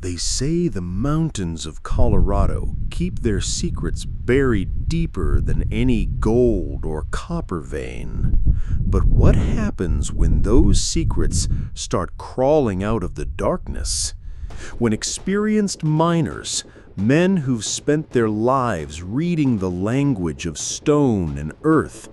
They say the mountains of Colorado keep their secrets buried deeper than any gold or copper vein. But what happens when those secrets start crawling out of the darkness? When experienced miners, men who've spent their lives reading the language of stone and earth,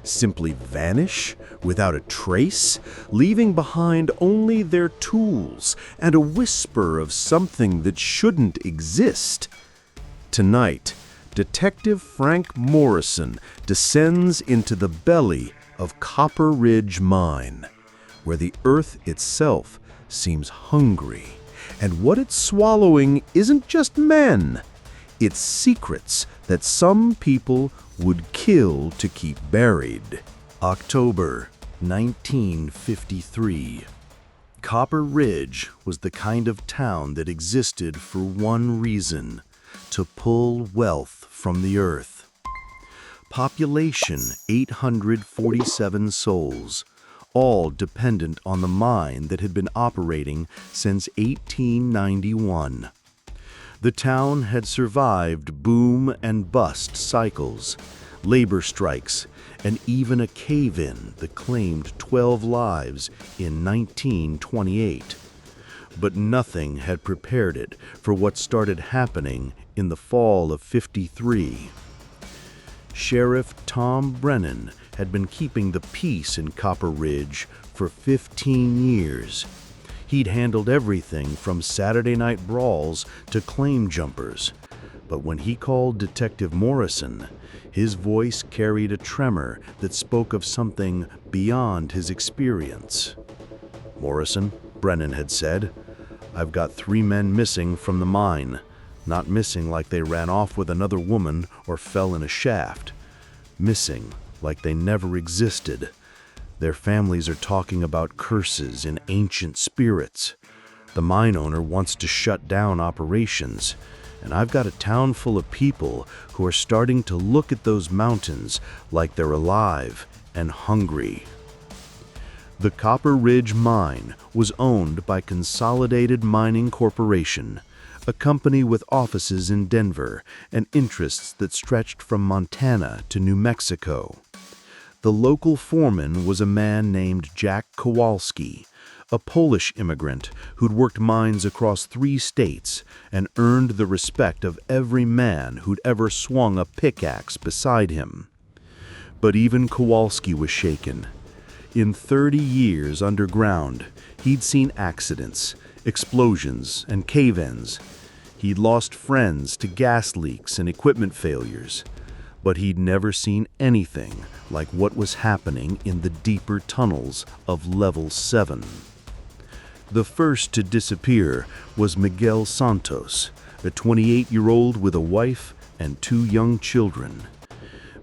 simply vanish without a trace, leaving behind only their tools and a whisper of something that shouldn't exist. Tonight, Detective Frank Morrison descends into the belly of Copper Ridge Mine, where the earth itself seems hungry, and what it's swallowing isn't just men. It's secrets that some people would kill to keep buried. October 1953. Copper Ridge was the kind of town that existed for one reason: to pull wealth from the earth. Population 847 souls, all dependent on the mine that had been operating since 1891. The town had survived boom and bust cycles, labor strikes, and even a cave-in that claimed 12 lives in 1928. But nothing had prepared it for what started happening in the fall of '53. Sheriff Tom Brennan had been keeping the peace in Copper Ridge for 15 years. He'd handled everything from Saturday night brawls to claim jumpers. But when he called Detective Morrison, his voice carried a tremor that spoke of something beyond his experience. "Morrison," Brennan had said, "I've got 3 men missing from the mine. Not missing like they ran off with another woman or fell in a shaft. Missing like they never existed. Their families are talking about curses and ancient spirits. The mine owner wants to shut down operations, and I've got a town full of people who are starting to look at those mountains like they're alive and hungry." The Copper Ridge Mine was owned by Consolidated Mining Corporation, a company with offices in Denver and interests that stretched from Montana to New Mexico. The local foreman was a man named Jack Kowalski, a Polish immigrant who'd worked mines across 3 states and earned the respect of every man who'd ever swung a pickaxe beside him. But even Kowalski was shaken. In 30 years underground, he'd seen accidents, explosions, and cave-ins. He'd lost friends to gas leaks and equipment failures. But he'd never seen anything like what was happening in the deeper tunnels of Level 7. The first to disappear was Miguel Santos, a 28-year-old with a wife and 2 young children.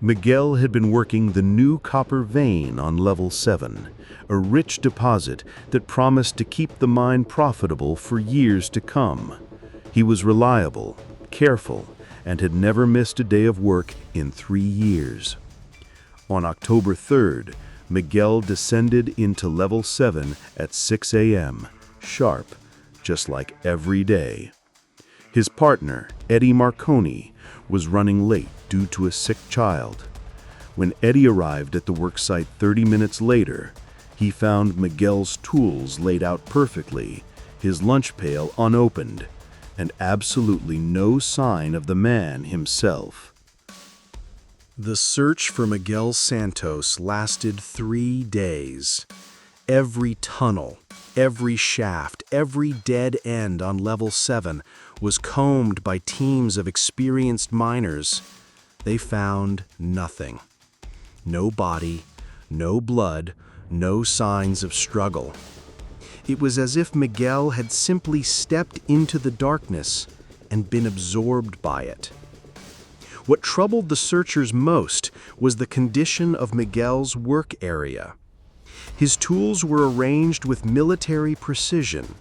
Miguel had been working the new copper vein on Level 7, a rich deposit that promised to keep the mine profitable for years to come. He was reliable, careful, and had never missed a day of work in 3 years. On October 3rd, Miguel descended into Level 7 at 6 a.m., sharp, just like every day. His partner, Eddie Marconi, was running late due to a sick child. When Eddie arrived at the worksite 30 minutes later, he found Miguel's tools laid out perfectly, his lunch pail unopened, and absolutely no sign of the man himself. The search for Miguel Santos lasted 3 days. Every tunnel, every shaft, every dead end on Level 7 was combed by teams of experienced miners. They found nothing. No body, no blood, no signs of struggle. It was as if Miguel had simply stepped into the darkness and been absorbed by it. What troubled the searchers most was the condition of Miguel's work area. His tools were arranged with military precision: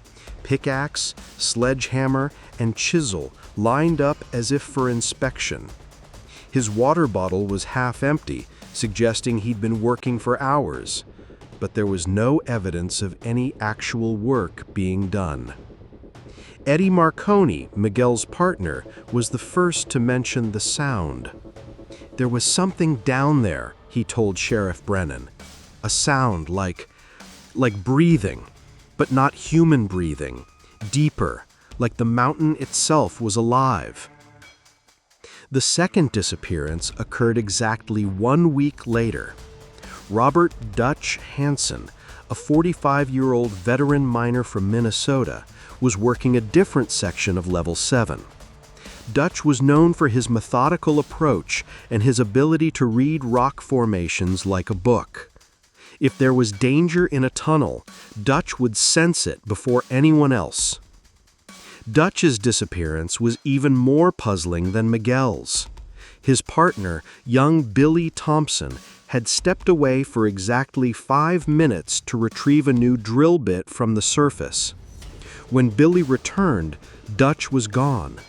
pickaxe, sledgehammer, and chisel lined up as if for inspection. His water bottle was half empty, suggesting he'd been working for hours. But there was no evidence of any actual work being done. Eddie Marconi, Miguel's partner, was the first to mention the sound. "There was something down there," he told Sheriff Brennan. "A sound like breathing, but not human breathing. Deeper, like the mountain itself was alive." The second disappearance occurred exactly 1 week later. Robert Dutch Hansen, a 45-year-old veteran miner from Minnesota, was working a different section of Level 7. Dutch was known for his methodical approach and his ability to read rock formations like a book. If there was danger in a tunnel, Dutch would sense it before anyone else. Dutch's disappearance was even more puzzling than Miguel's. His partner, young Billy Thompson, had stepped away for exactly 5 minutes to retrieve a new drill bit from the surface. When Billy returned, Dutch was gone.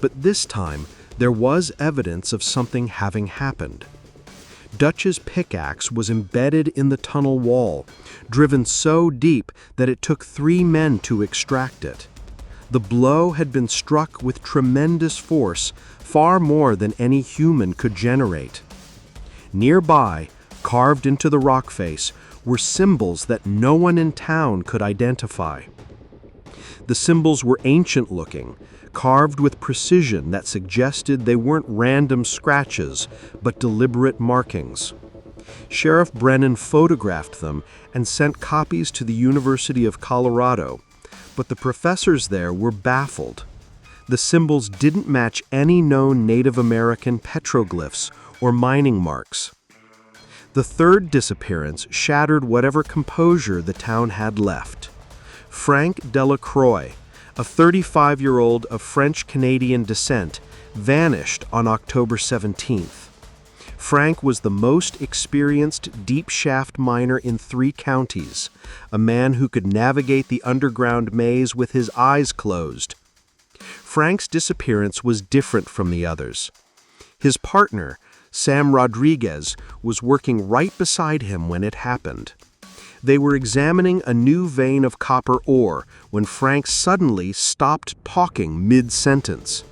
But this time, there was evidence of something having happened. Dutch's pickaxe was embedded in the tunnel wall, driven so deep that it took 3 men to extract it. The blow had been struck with tremendous force, far more than any human could generate. Nearby, carved into the rock face, were symbols that no one in town could identify. The symbols were ancient-looking, carved with precision that suggested they weren't random scratches, but deliberate markings. Sheriff Brennan photographed them and sent copies to the University of Colorado, but the professors there were baffled. The symbols didn't match any known Native American petroglyphs or mining marks. The third disappearance shattered whatever composure the town had left. Frank Delacroix, a 35-year-old of French-Canadian descent, vanished on October 17th. Frank was the most experienced deep-shaft miner in 3 counties, a man who could navigate the underground maze with his eyes closed. Frank's disappearance was different from the others. His partner, Sam Rodriguez, was working right beside him when it happened. They were examining a new vein of copper ore when Frank suddenly stopped talking mid-sentence.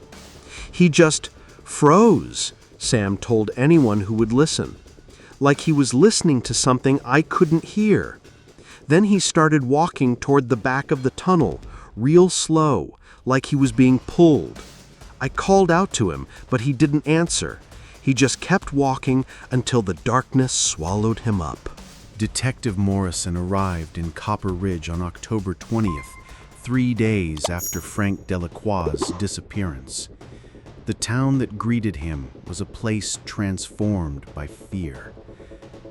"He just froze," Sam told anyone who would listen. "Like he was listening to something I couldn't hear. Then he started walking toward the back of the tunnel, real slow, like he was being pulled. I called out to him, but he didn't answer. He just kept walking until the darkness swallowed him up." Detective Morrison arrived in Copper Ridge on October 20th, 3 days after Frank Delacroix's disappearance. The town that greeted him was a place transformed by fear.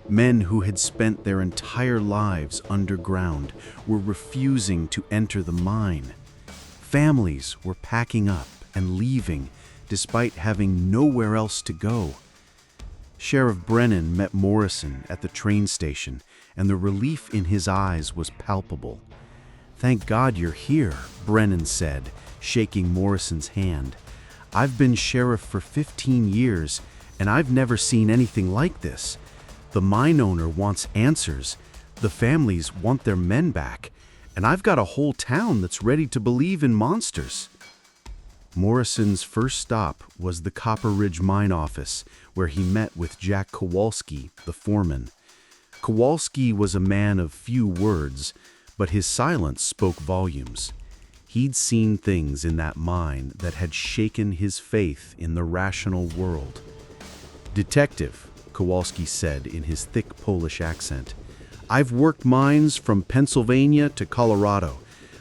Men who had spent their entire lives underground were refusing to enter the mine. Families were packing up and leaving despite having nowhere else to go. Sheriff Brennan met Morrison at the train station, and the relief in his eyes was palpable. "Thank God you're here," Brennan said, shaking Morrison's hand. "I've been sheriff for 15 years, and I've never seen anything like this. The mine owner wants answers, the families want their men back, and I've got a whole town that's ready to believe in monsters." Morrison's first stop was the Copper Ridge mine office, where he met with Jack Kowalski, the foreman. Kowalski was a man of few words, but his silence spoke volumes. He'd seen things in that mine that had shaken his faith in the rational world. "Detective," Kowalski said in his thick Polish accent, "I've worked mines from Pennsylvania to Colorado.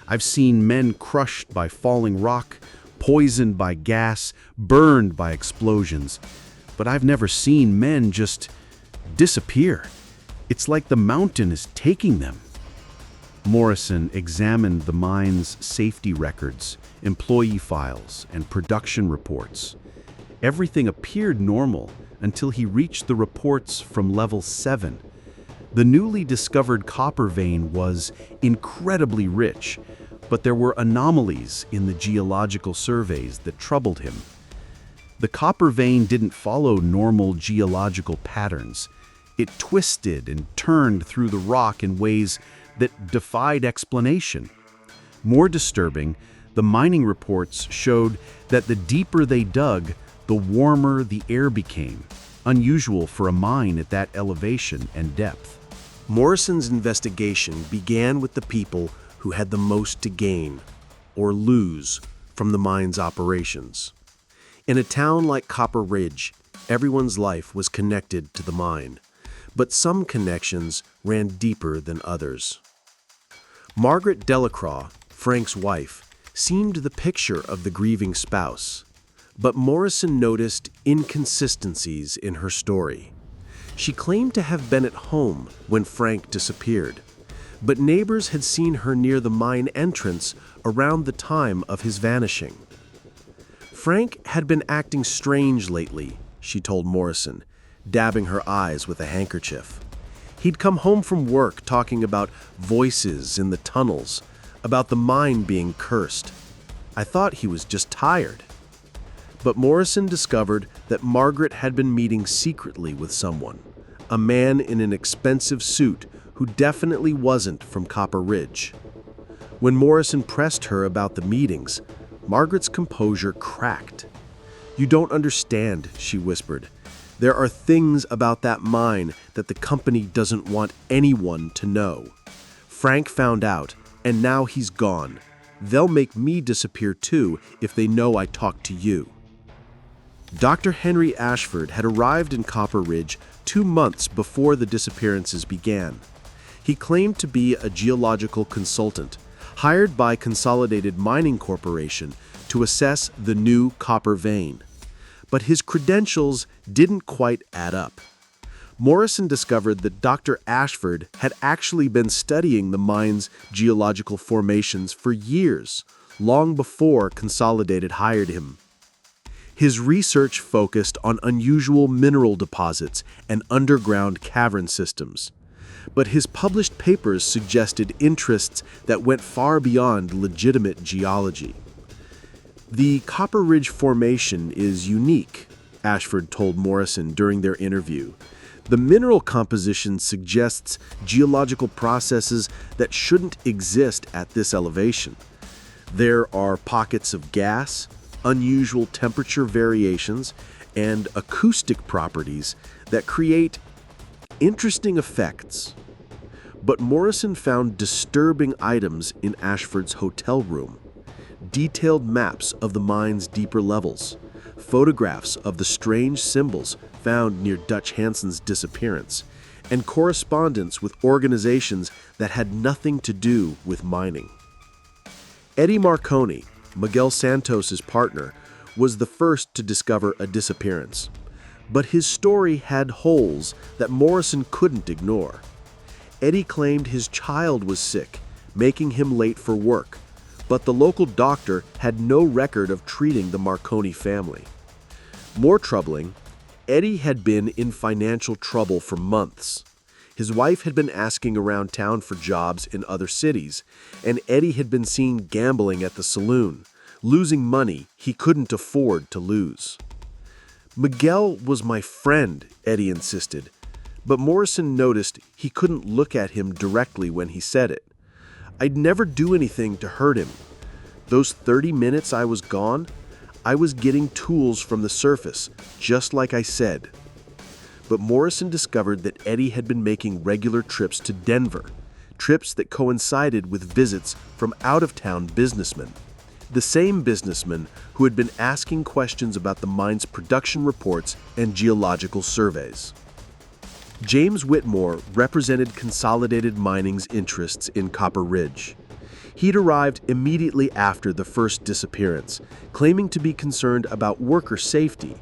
I've seen men crushed by falling rock, poisoned by gas, burned by explosions. But I've never seen men just disappear. It's like the mountain is taking them." Morrison examined the mine's safety records, employee files, and production reports. Everything appeared normal until he reached the reports from Level 7. The newly discovered copper vein was incredibly rich, but there were anomalies in the geological surveys that troubled him. The copper vein didn't follow normal geological patterns. It twisted and turned through the rock in ways that defied explanation. More disturbing, The mining reports showed that the deeper they dug, the warmer the air became, unusual for a mine at that elevation and depth. Morrison's investigation began with the people who had the most to gain, or lose, from the mine's operations. In a town like Copper Ridge, everyone's life was connected to the mine, but some connections ran deeper than others. Margaret Delacroix, Frank's wife, seemed the picture of the grieving spouse, but Morrison noticed inconsistencies in her story. She claimed to have been at home when Frank disappeared, but neighbors had seen her near the mine entrance around the time of his vanishing. Frank had been acting strange lately, she told Morrison, dabbing her eyes with a handkerchief. He'd come home from work talking about voices in the tunnels, about the mine being cursed. I thought he was just tired. But Morrison discovered that Margaret had been meeting secretly with someone, a man in an expensive suit who definitely wasn't from Copper Ridge. When Morrison pressed her about the meetings, Margaret's composure cracked. "You don't understand," she whispered. "There are things about that mine that the company doesn't want anyone to know. Frank found out, and now he's gone. They'll make me disappear too if they know I talked to you." Dr. Henry Ashford had arrived in Copper Ridge 2 months before the disappearances began. He claimed to be a geological consultant, hired by Consolidated Mining Corporation to assess the new copper vein. But his credentials didn't quite add up. Morrison discovered that Dr. Ashford had actually been studying the mine's geological formations for years, long before Consolidated hired him. His research focused on unusual mineral deposits and underground cavern systems. But his published papers suggested interests that went far beyond legitimate geology. "The Copper Ridge Formation is unique," Ashford told Morrison during their interview. "The mineral composition suggests geological processes that shouldn't exist at this elevation. There are pockets of gas, unusual temperature variations, and acoustic properties that create interesting effects." But Morrison found disturbing items in Ashford's hotel room. Detailed maps of the mine's deeper levels, photographs of the strange symbols found near Dutch Hansen's disappearance, and correspondence with organizations that had nothing to do with mining. Eddie Marconi, Miguel Santos's partner, was the first to discover a disappearance. But his story had holes that Morrison couldn't ignore. Eddie claimed his child was sick, making him late for work, but the local doctor had no record of treating the Marconi family. More troubling, Eddie had been in financial trouble for months. His wife had been asking around town for jobs in other cities, and Eddie had been seen gambling at the saloon, losing money he couldn't afford to lose. "Miguel was my friend," Eddie insisted, but Morrison noticed he couldn't look at him directly when he said it. "I'd never do anything to hurt him. Those 30 minutes I was gone, I was getting tools from the surface, just like I said." But Morrison discovered that Eddie had been making regular trips to Denver, trips that coincided with visits from out-of-town businessmen. The same businessmen who had been asking questions about the mine's production reports and geological surveys. James Whitmore represented Consolidated Mining's interests in Copper Ridge. He'd arrived immediately after the first disappearance, claiming to be concerned about worker safety,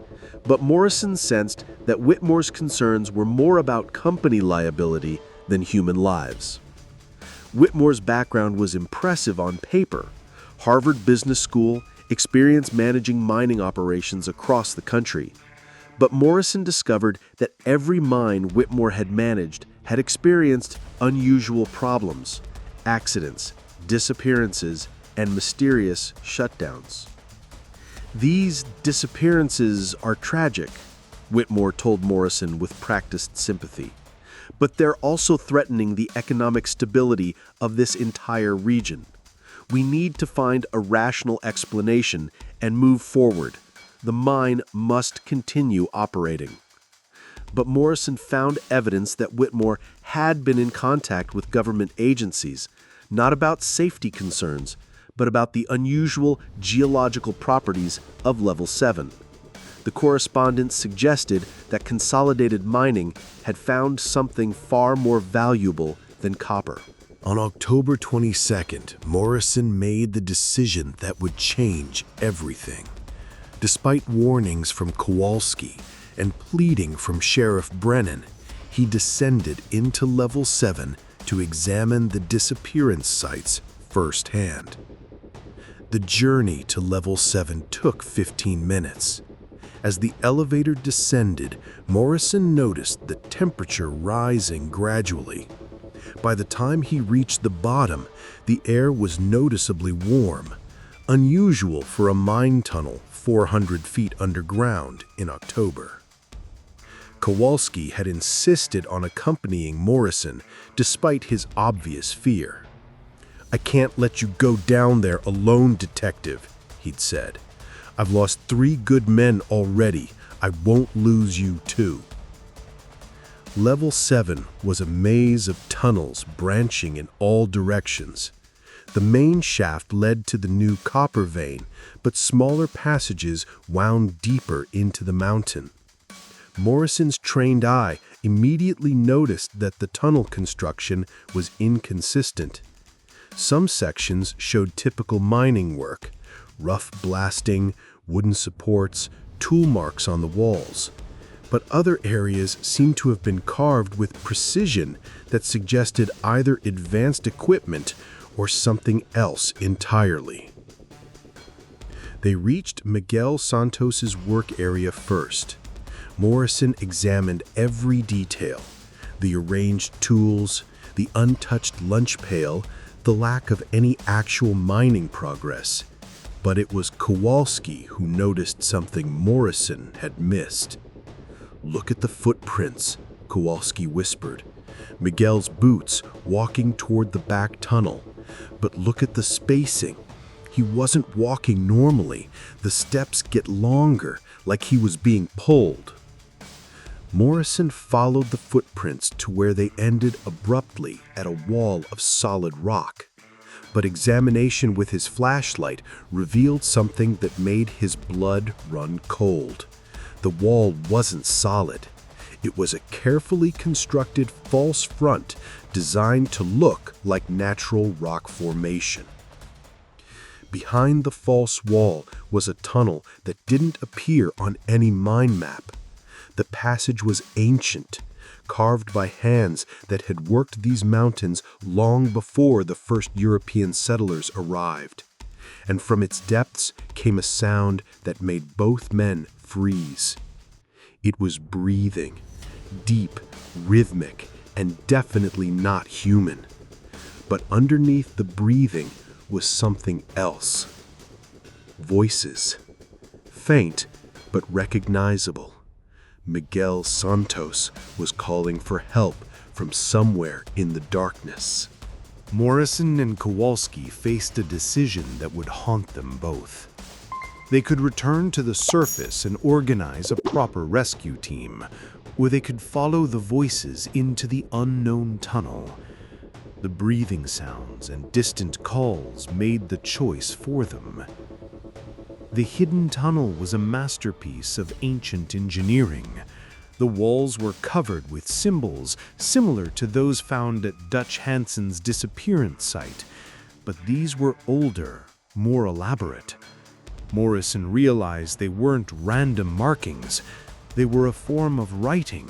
but Morrison sensed that Whitmore's concerns were more about company liability than human lives. Whitmore's background was impressive on paper: Harvard Business School, experience managing mining operations across the country. But Morrison discovered that every mine Whitmore had managed had experienced unusual problems, accidents, disappearances, and mysterious shutdowns. "These disappearances are tragic," Whitmore told Morrison with practiced sympathy, "but they're also threatening the economic stability of this entire region. We need to find a rational explanation and move forward. The mine must continue operating. But Morrison found evidence that Whitmore had been in contact with government agencies, not about safety concerns, but about the unusual geological properties of Level 7. The correspondence suggested that Consolidated Mining had found something far more valuable than copper. On October 22nd, Morrison made the decision that would change everything. Despite warnings from Kowalski and pleading from Sheriff Brennan, he descended into Level 7 to examine the disappearance sites firsthand. The journey to Level 7 took 15 minutes. As the elevator descended, Morrison noticed the temperature rising gradually. By the time he reached the bottom, the air was noticeably warm, unusual for a mine tunnel 400 feet underground in October. Kowalski had insisted on accompanying Morrison despite his obvious fear. "I can't let you go down there alone, Detective," he'd said. "I've lost 3 good men already. I won't lose you too." Level 7 was a maze of tunnels branching in all directions. The main shaft led to the new copper vein, but smaller passages wound deeper into the mountain. Morrison's trained eye immediately noticed that the tunnel construction was inconsistent. Some sections showed typical mining work: rough blasting, wooden supports, tool marks on the walls. But other areas seemed to have been carved with precision that suggested either advanced equipment or something else entirely. They reached Miguel Santos's work area first. Morrison examined every detail: the arranged tools, the untouched lunch pail, the lack of any actual mining progress. But it was Kowalski who noticed something Morrison had missed. "Look at the footprints," Kowalski whispered. "Miguel's boots walking toward the back tunnel. But look at the spacing. He wasn't walking normally. The steps get longer, like he was being pulled." Morrison followed the footprints to where they ended abruptly at a wall of solid rock. But examination with his flashlight revealed something that made his blood run cold. The wall wasn't solid. It was a carefully constructed false front designed to look like natural rock formation. Behind the false wall was a tunnel that didn't appear on any mine map. The passage was ancient, carved by hands that had worked these mountains long before the first European settlers arrived. And from its depths came a sound that made both men freeze. It was breathing, deep, rhythmic, and definitely not human. But underneath the breathing was something else. Voices. Faint, but recognizable. Miguel Santos was calling for help from somewhere in the darkness. Morrison and Kowalski faced a decision that would haunt them both. They could return to the surface and organize a proper rescue team, or they could follow the voices into the unknown tunnel. The breathing sounds and distant calls made the choice for them. The hidden tunnel was a masterpiece of ancient engineering. The walls were covered with symbols similar to those found at Dutch Hansen's disappearance site, but these were older, more elaborate. Morrison realized they weren't random markings, they were a form of writing.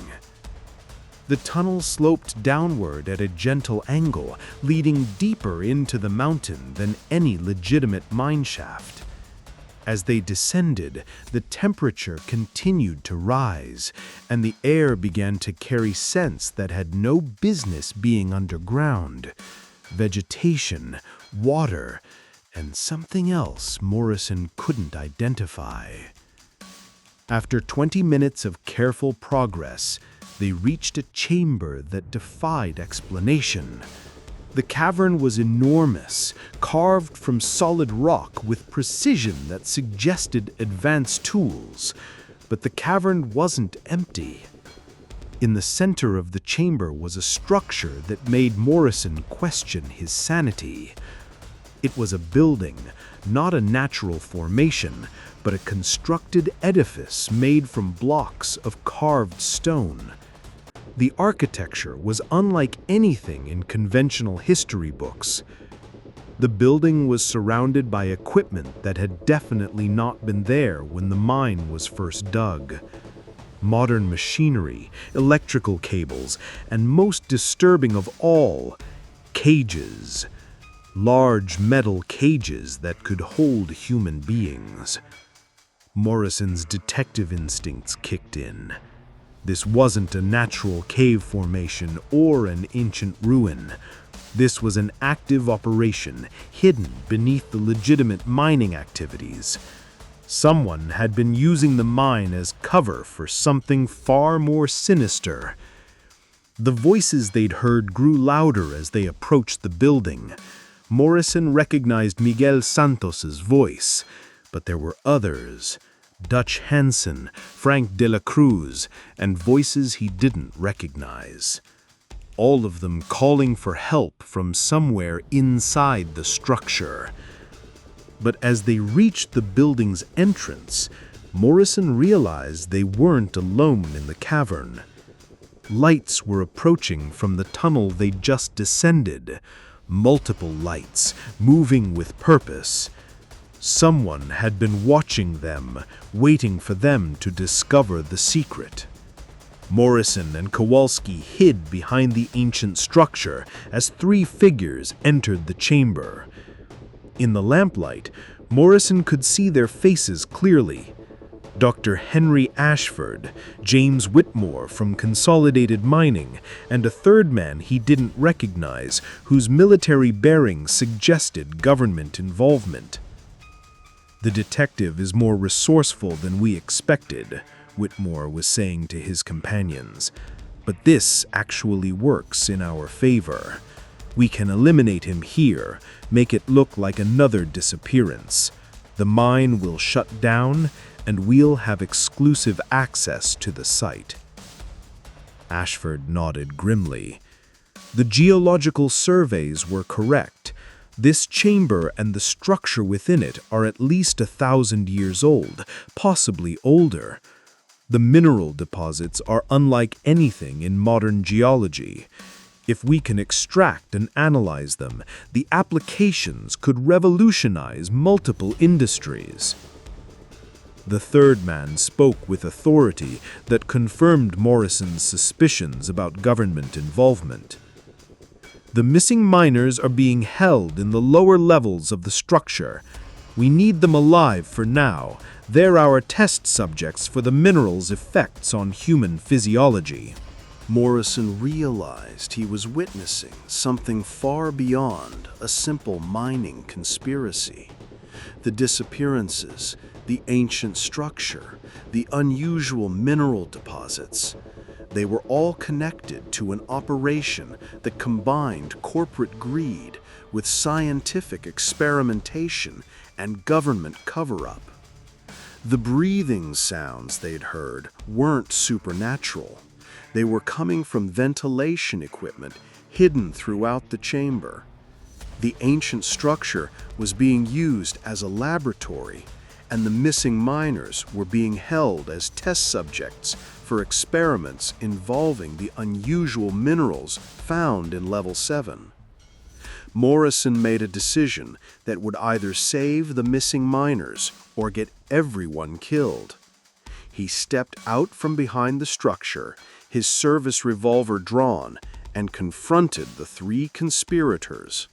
The tunnel sloped downward at a gentle angle, leading deeper into the mountain than any legitimate mine shaft. As they descended, the temperature continued to rise, and the air began to carry scents that had no business being underground: vegetation, water, and something else Morrison couldn't identify. After 20 minutes of careful progress, they reached a chamber that defied explanation. The cavern was enormous, carved from solid rock with precision that suggested advanced tools. But the cavern wasn't empty. In the center of the chamber was a structure that made Morrison question his sanity. It was a building, not a natural formation, but a constructed edifice made from blocks of carved stone. The architecture was unlike anything in conventional history books. The building was surrounded by equipment that had definitely not been there when the mine was first dug. Modern machinery, electrical cables, and most disturbing of all, cages. Large metal cages that could hold human beings. Morrison's detective instincts kicked in. This wasn't a natural cave formation or an ancient ruin. This was an active operation hidden beneath the legitimate mining activities. Someone had been using the mine as cover for something far more sinister. The voices they'd heard grew louder as they approached the building. Morrison recognized Miguel Santos's voice, but there were others. Dutch Hansen, Frank de la Cruz, and voices he didn't recognize. All of them calling for help from somewhere inside the structure. But as they reached the building's entrance, Morrison realized they weren't alone in the cavern. Lights were approaching from the tunnel they'd just descended. Multiple lights, moving with purpose. Someone had been watching them, waiting for them to discover the secret. Morrison and Kowalski hid behind the ancient structure as three figures entered the chamber. In the lamplight, Morrison could see their faces clearly. Dr. Henry Ashford, James Whitmore from Consolidated Mining, and a third man he didn't recognize, whose military bearings suggested government involvement. "The detective is more resourceful than we expected," Whitmore was saying to his companions. "But this actually works in our favor. We can eliminate him here, make it look like another disappearance. The mine will shut down, and we'll have exclusive access to the site." Ashford nodded grimly. The geological surveys were correct. This chamber and the structure within it are at least 1,000 years old, possibly older. The mineral deposits are unlike anything in modern geology. If we can extract and analyze them, the applications could revolutionize multiple industries. The third man spoke with authority that confirmed Morrison's suspicions about government involvement. "The missing miners are being held in the lower levels of the structure. We need them alive for now. They're our test subjects for the mineral's effects on human physiology." Morrison realized he was witnessing something far beyond a simple mining conspiracy. The disappearances, the ancient structure, the unusual mineral deposits, they were all connected to an operation that combined corporate greed with scientific experimentation and government cover-up. The breathing sounds they'd heard weren't supernatural. They were coming from ventilation equipment hidden throughout the chamber. The ancient structure was being used as a laboratory, and the missing miners were being held as test subjects for experiments involving the unusual minerals found in Level 7. Morrison made a decision that would either save the missing miners or get everyone killed. He stepped out from behind the structure, his service revolver drawn, and confronted the three conspirators.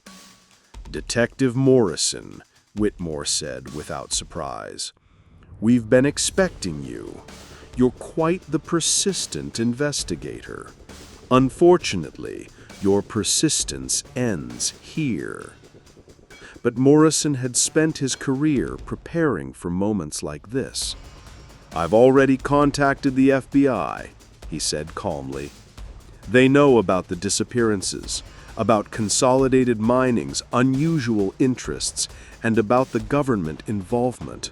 "Detective Morrison," Whitmore said without surprise, "we've been expecting you. You're quite the persistent investigator. Unfortunately, your persistence ends here." But Morrison had spent his career preparing for moments like this. "I've already contacted the FBI," he said calmly. "They know about the disappearances. about Consolidated Mining's unusual interests and about the government involvement.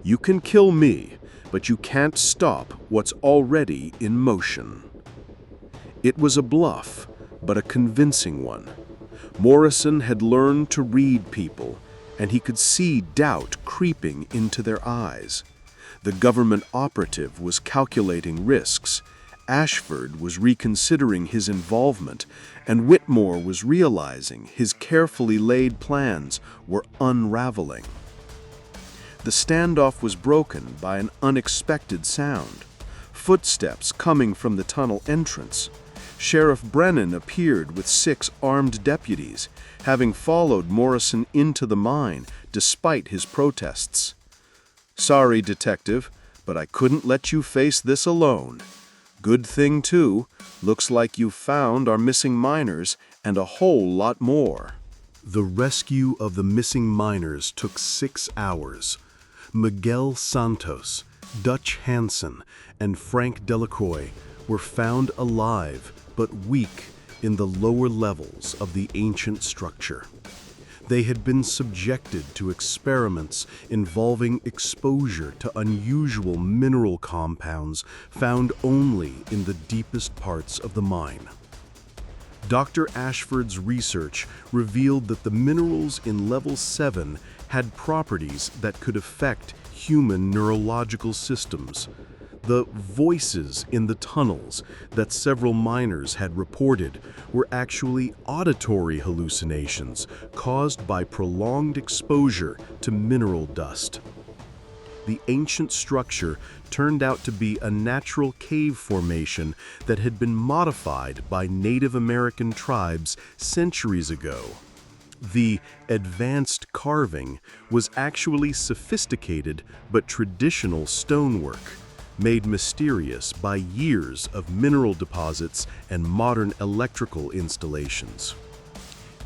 You can kill me, but you can't stop what's already in motion. It was a bluff, but a convincing one. Morrison had learned to read people, and he could see doubt creeping into their eyes. The government operative was calculating risks, Ashford was reconsidering his involvement, and Whitmore was realizing his carefully laid plans were unraveling. The standoff was broken by an unexpected sound. Footsteps coming from the tunnel entrance. Sheriff Brennan appeared with 6 armed deputies, having followed Morrison into the mine despite his protests. "Sorry, Detective, but I couldn't let you face this alone. Good thing, too, looks like you've found our missing miners and a whole lot more." The rescue of the missing miners took 6 hours. Miguel Santos, Dutch Hansen, and Frank Delacroix were found alive but weak in the lower levels of the ancient structure. They had been subjected to experiments involving exposure to unusual mineral compounds found only in the deepest parts of the mine. Dr. Ashford's research revealed that the minerals in Level 7 had properties that could affect human neurological systems. The voices in the tunnels that several miners had reported were actually auditory hallucinations caused by prolonged exposure to mineral dust. The ancient structure turned out to be a natural cave formation that had been modified by Native American tribes centuries ago. The advanced carving was actually sophisticated but traditional stonework, made mysterious by years of mineral deposits and modern electrical installations.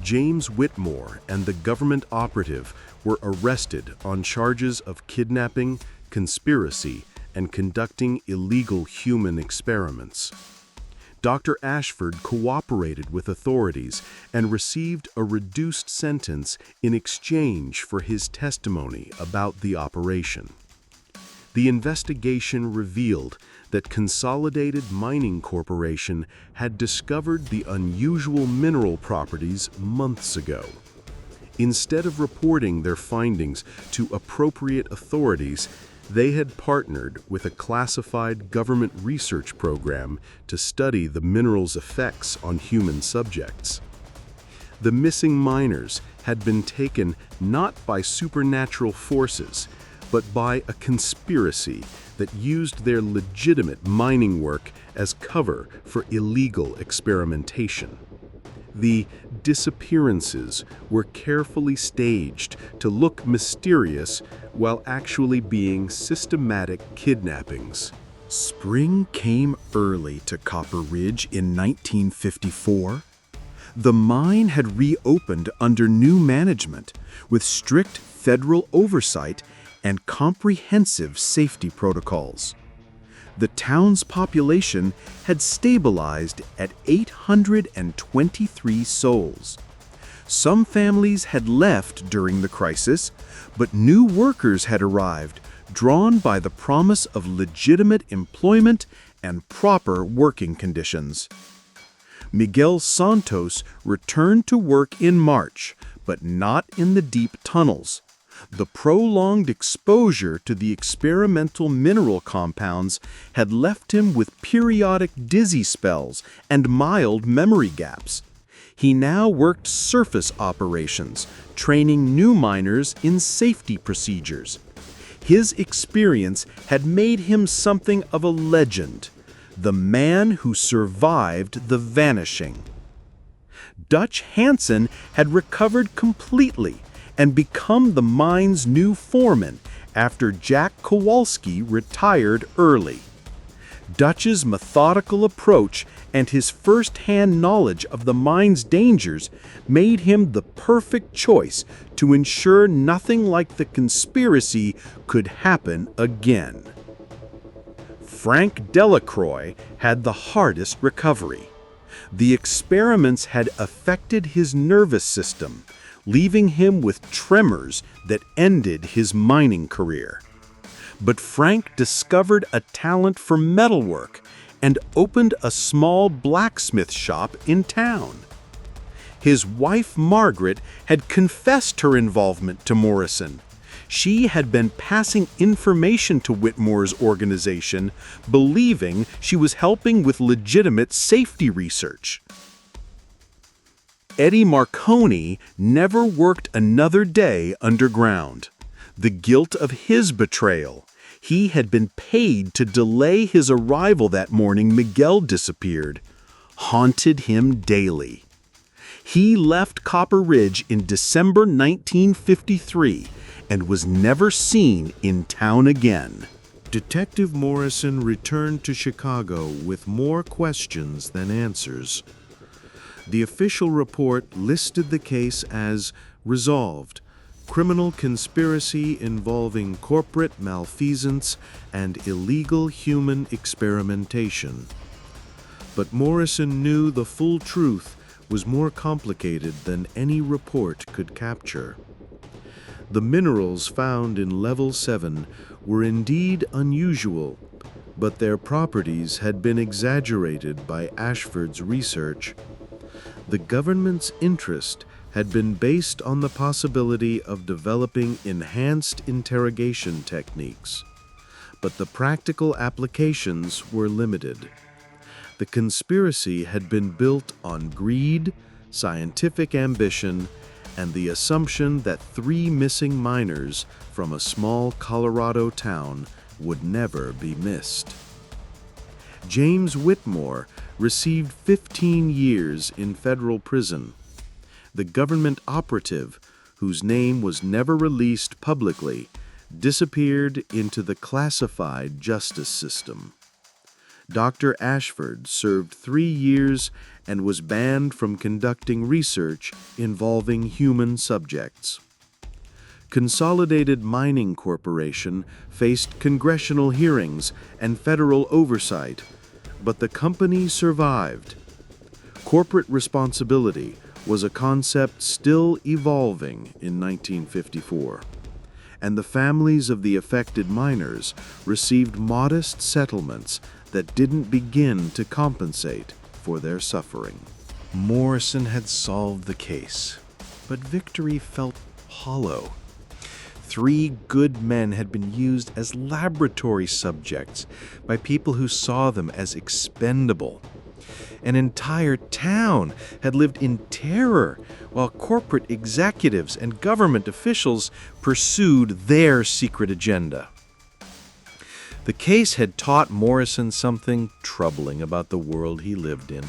James Whitmore and the government operative were arrested on charges of kidnapping, conspiracy, and conducting illegal human experiments. Dr. Ashford cooperated with authorities and received a reduced sentence in exchange for his testimony about the operation. The investigation revealed that Consolidated Mining Corporation had discovered the unusual mineral properties months ago. Instead of reporting their findings to appropriate authorities, they had partnered with a classified government research program to study the mineral's effects on human subjects. The missing miners had been taken not by supernatural forces, but by a conspiracy that used their legitimate mining work as cover for illegal experimentation. The disappearances were carefully staged to look mysterious while actually being systematic kidnappings. Spring came early to Copper Ridge in 1954. The mine had reopened under new management with strict federal oversight and comprehensive safety protocols. The town's population had stabilized at 823 souls. Some families had left during the crisis, but new workers had arrived, drawn by the promise of legitimate employment and proper working conditions. Miguel Santos returned to work in March, but not in the deep tunnels. The prolonged exposure to the experimental mineral compounds had left him with periodic dizzy spells and mild memory gaps. He now worked surface operations, training new miners in safety procedures. His experience had made him something of a legend, the man who survived the Vanishing. Dutch Hansen had recovered completely and become the mine's new foreman after Jack Kowalski retired early. Dutch's methodical approach and his first-hand knowledge of the mine's dangers made him the perfect choice to ensure nothing like the conspiracy could happen again. Frank Delacroix had the hardest recovery. The experiments had affected his nervous system, leaving him with tremors that ended his mining career. But Frank discovered a talent for metalwork and opened a small blacksmith shop in town. His wife, Margaret, had confessed her involvement to Morrison. She had been passing information to Whitmore's organization, believing she was helping with legitimate safety research. Eddie Marconi never worked another day underground. The guilt of his betrayal. He had been paid to delay his arrival that morning Miguel disappeared, haunted him daily. He left Copper Ridge in December 1953 and was never seen in town again. Detective Morrison returned to Chicago with more questions than answers. The official report listed the case as resolved, criminal conspiracy involving corporate malfeasance and illegal human experimentation. But Morrison knew the full truth was more complicated than any report could capture. The minerals found in Level 7 were indeed unusual, but their properties had been exaggerated by Ashford's research. The government's interest had been based on the possibility of developing enhanced interrogation techniques, but the practical applications were limited. The conspiracy had been built on greed, scientific ambition, and the assumption that 3 missing miners from a small Colorado town would never be missed. James Whitmore received 15 years in federal prison. The government operative, whose name was never released publicly, disappeared into the classified justice system. Dr. Ashford served 3 years and was banned from conducting research involving human subjects. Consolidated Mining Corporation faced congressional hearings and federal oversight, but the company survived. Corporate responsibility was a concept still evolving in 1954, and the families of the affected miners received modest settlements that didn't begin to compensate for their suffering. Morrison had solved the case, but victory felt hollow. 3 good men had been used as laboratory subjects by people who saw them as expendable. An entire town had lived in terror while corporate executives and government officials pursued their secret agenda. The case had taught Morrison something troubling about the world he lived in.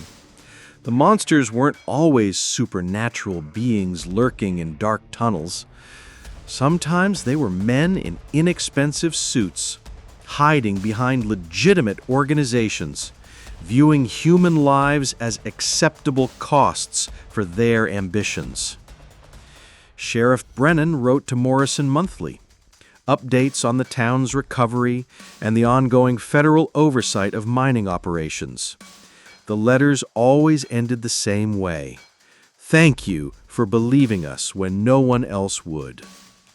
The monsters weren't always supernatural beings lurking in dark tunnels. Sometimes they were men in inexpensive suits, hiding behind legitimate organizations, viewing human lives as acceptable costs for their ambitions. Sheriff Brennan wrote to Morrison monthly, updates on the town's recovery and the ongoing federal oversight of mining operations. The letters always ended the same way. Thank you for believing us when no one else would.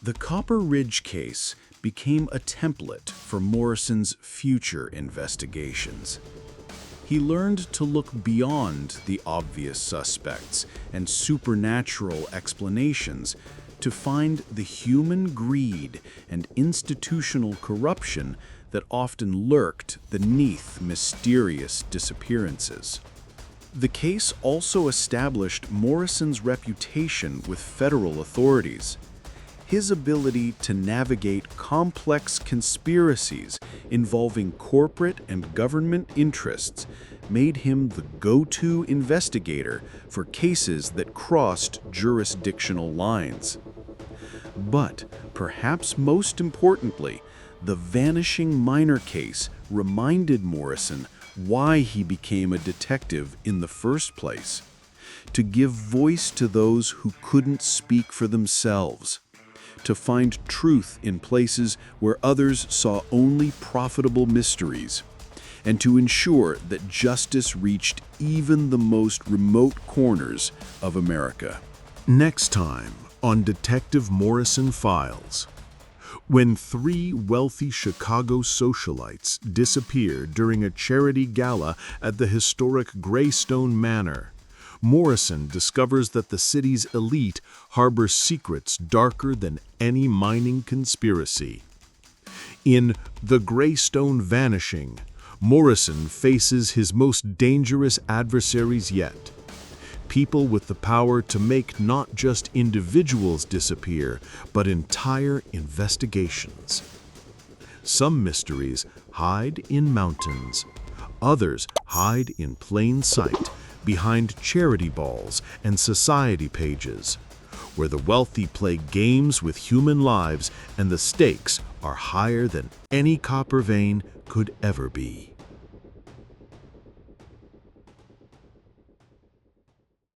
The Copper Ridge case became a template for Morrison's future investigations. He learned to look beyond the obvious suspects and supernatural explanations to find the human greed and institutional corruption that often lurked beneath mysterious disappearances. The case also established Morrison's reputation with federal authorities. His ability to navigate complex conspiracies involving corporate and government interests made him the go-to investigator for cases that crossed jurisdictional lines. But perhaps most importantly, the Vanishing miner case reminded Morrison why he became a detective in the first place: to give voice to those who couldn't speak for themselves, to find truth in places where others saw only profitable mysteries, and to ensure that justice reached even the most remote corners of America. Next time on Detective Morrison Files. When 3 wealthy Chicago socialites disappear during a charity gala at the historic Greystone Manor, Morrison discovers that the city's elite harbor secrets darker than any mining conspiracy. In The Greystone Vanishing, Morrison faces his most dangerous adversaries yet. People with the power to make not just individuals disappear, but entire investigations. Some mysteries hide in mountains. Others hide in plain sight, behind charity balls and society pages, where the wealthy play games with human lives and the stakes are higher than any copper vein could ever be.